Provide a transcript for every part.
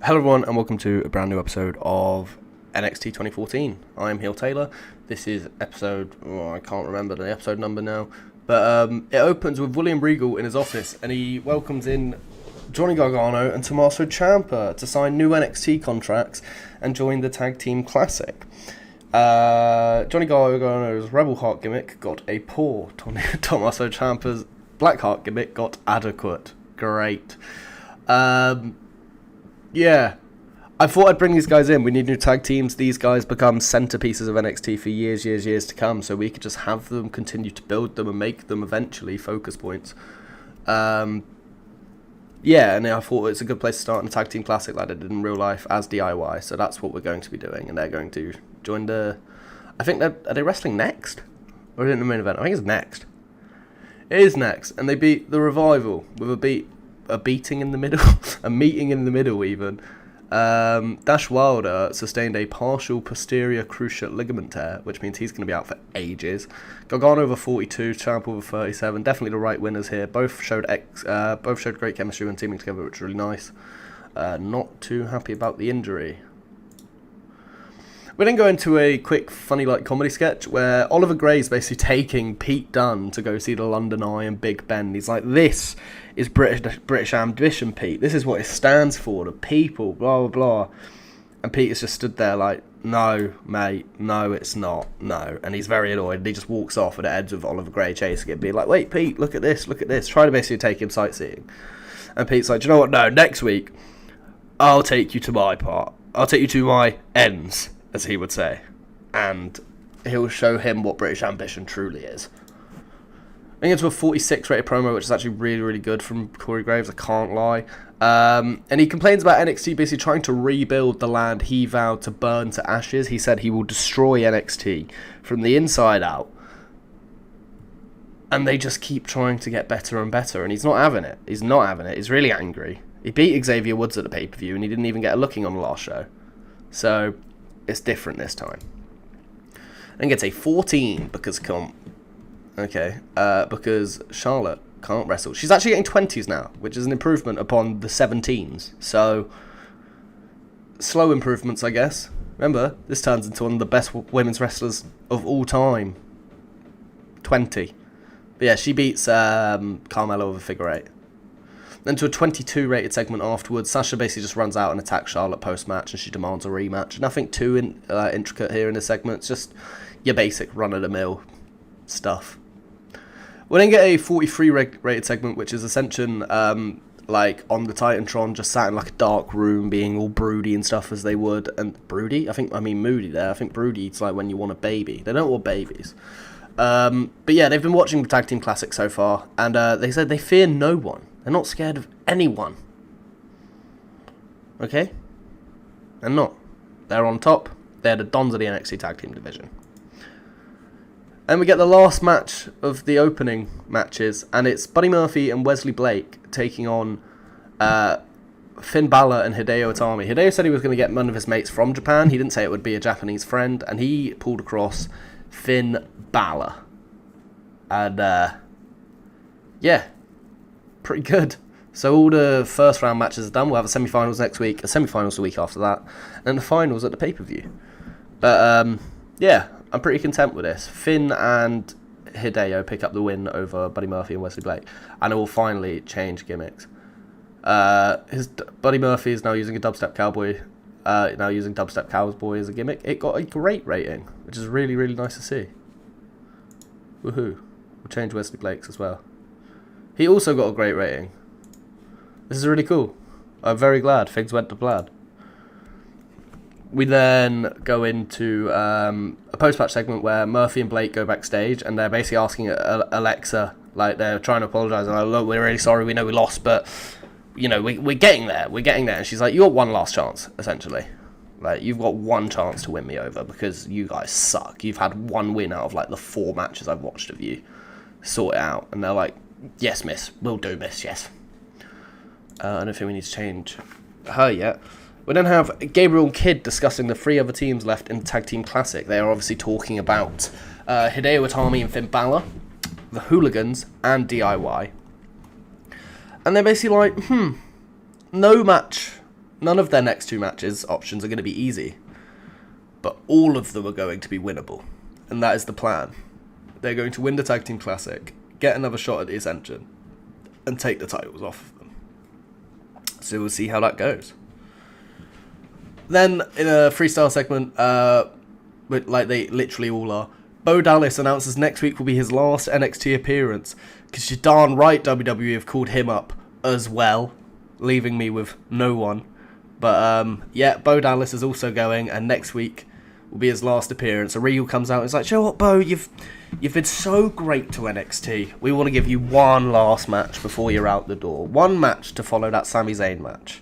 Hello everyone and welcome to a brand new episode of NXT 2014. I'm HeelTayler. This is episode, I can't remember the episode number now, but it opens with William Regal in his office and he welcomes in Johnny Gargano and Tommaso Ciampa to sign new NXT contracts and join the Tag Team Classic. Johnny Gargano's Rebel Heart gimmick got a poor. Tommaso Ciampa's Black Heart gimmick got adequate. Great. Yeah, I thought I'd bring these guys in. We need new tag teams. These guys become centerpieces of NXT for years to come, so we could just have them, continue to build them, and make them eventually focus points. Yeah, and I thought it's a good place to start in a Tag Team Classic like I did in real life as DIY, so that's what we're going to be doing, and they're going to join the... I think are they wrestling next? Or is it in the main event? I think it's next. It is next, and they beat The Revival with a meeting in the middle even. Dash Wilder sustained a partial posterior cruciate ligament tear, which means he's going to be out for ages. Gargano over 42, Ciampa over 37. Definitely the right winners here. Both showed great chemistry when teaming together, which is really nice. Not too happy about the injury. We then go into a quick, funny, comedy sketch where Oliver Gray's basically taking Pete Dunne to go see the London Eye and Big Ben. He's like, this is British ambition, Pete. This is what it stands for, the people, blah, blah, blah. And Pete has just stood there like, no, mate, no, it's not, no. And he's very annoyed, and he just walks off at the edge of Oliver Gray chasing it, being like, wait, Pete, look at this, trying to basically take him sightseeing. And Pete's like, do you know what, no, next week, I'll take you to my part. I'll take you to my ends, as he would say, and he'll show him what British ambition truly is. I think it's a 46 rated promo, which is actually really good from Corey Graves, I can't lie. And he complains about NXT basically trying to rebuild the land he vowed to burn to ashes. He said he will destroy NXT from the inside out. And they just keep trying to get better and better, and he's not having it. He's really angry. He beat Xavier Woods at the pay-per-view, and he didn't even get a looking on the last show. So it's different this time. And gets a 14 because because Charlotte can't wrestle. She's actually getting 20s now, which is an improvement upon the 17s. So slow improvements, I guess. Remember, this turns into one of the best women's wrestlers of all time. 20. But yeah, she beats Carmella with a figure 8. Then to a 22 rated segment afterwards, Sasha basically just runs out and attacks Charlotte post-match, and she demands a rematch. Nothing too intricate here in this segment. It's just your basic run-of-the-mill stuff. We'll then get a 43 rated segment, which is Ascension, on the Titantron, just sat in like a dark room, being all broody and stuff as they would. And broody? I mean moody there. I think broody is like when you want a baby. They don't want babies. But yeah, they've been watching the Tag Team Classic so far, and they said they fear no one. They're not scared of anyone. Okay? They're not. They're on top. They're the dons of the NXT Tag Team division. And we get the last match of the opening matches, and it's Buddy Murphy and Wesley Blake taking on Finn Balor and Hideo Itami. Hideo said he was going to get one of his mates from Japan. He didn't say it would be a Japanese friend, and he pulled across Finn Balor. And, yeah, pretty good. So all the first round matches are done. We'll have a semi-finals next week, a semi-finals the week after that, and then the finals at the pay-per-view. But, yeah, I'm pretty content with this. Finn and Hideo pick up the win over Buddy Murphy and Wesley Blake, and it will finally change gimmicks. Buddy Murphy is now using a Dubstep Cowboy, as a gimmick. It got a great rating, which is really nice to see. Woohoo. We'll change Wesley Blake's as well. He also got a great rating. This is really cool. I'm very glad things went to plan. We then go into a post-match segment where Murphy and Blake go backstage, and they're basically asking Alexa, they're trying to apologise, and look, we're really sorry, we know we lost, but, we're getting there, and she's like, you got one last chance, essentially. You've got one chance to win me over, because you guys suck. You've had one win out of, the 4 matches I've watched of you. Sort it out. And they're like, yes, miss, we'll do, miss, yes. I don't think we need to change her yet. We then have Gabriel Kid discussing the 3 other teams left in the Tag Team Classic. They are obviously talking about Hideo Itami and Finn Balor, the Hooligans, and DIY. And they're basically like, no match None of their next 2 matches options are going to be easy, but all of them are going to be winnable, and that is the plan. They're going to win the Tag Team Classic, get another shot at the Ascension, and take the titles off of them. So we'll see how that goes. Then, in a freestyle segment, like they literally all are, Bo Dallas announces next week will be his last NXT appearance, because you're darn right WWE have called him up as well, leaving me with no one. But yeah, Bo Dallas is also going, and next week will be his last appearance. A Regal comes out and is like, you know what, Bo, you've been so great to NXT. We want to give you one last match before you're out the door. One match to follow that Sami Zayn match.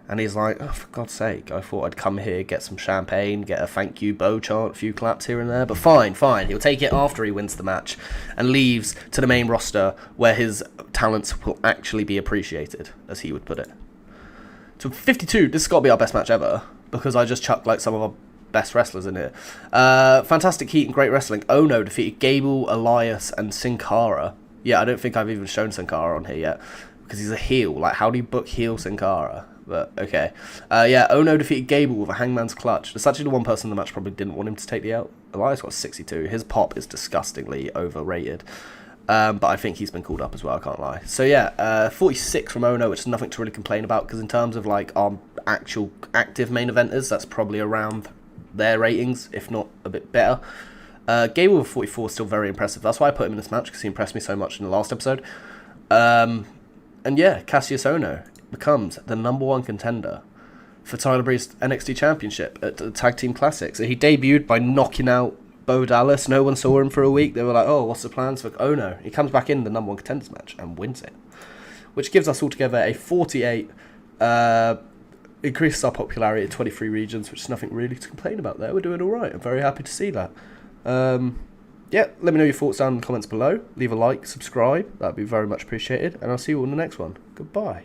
And he's like, oh, for God's sake, I thought I'd come here, get some champagne, get a thank you Bo chant, a few claps here and there. But fine. He'll take it after he wins the match and leaves to the main roster where his talents will actually be appreciated, as he would put it. So 52, this has got to be our best match ever, because I just chucked like some of our best wrestlers in here. Fantastic heat and great wrestling. Ono defeated Gable, Elias, and Sin Cara. Yeah, I don't think I've even shown Sin Cara on here yet, because he's a heel. Like, how do you book heel Sin Cara? But, okay. Yeah, Ono defeated Gable with a hangman's clutch. That's actually the one person in the match probably didn't want him to take the out. Elias got 62. His pop is disgustingly overrated. But I think he's been called up as well, I can't lie. So yeah, 46 from Ono, which is nothing to really complain about, because in terms of like our actual active main eventers, that's probably around their ratings, if not a bit better. Gable with 44 is still very impressive. That's why I put him in this match, because he impressed me so much in the last episode. And yeah, Cassius Ono becomes the #1 contender for Tyler Breeze's NXT Championship at the Tag Team Classic. So he debuted by knocking out Bo Dallas. No one saw him for a week. They were like, oh, what's the plans for Ono? He comes back in the #1 contenders match and wins it, which gives us altogether a 48, increases our popularity to 23 regions, which is nothing really to complain about there. We're doing all right. I'm very happy to see that. Yeah, let me know your thoughts down in the comments below. Leave a like, subscribe. That would be very much appreciated. And I'll see you all in the next one. Goodbye.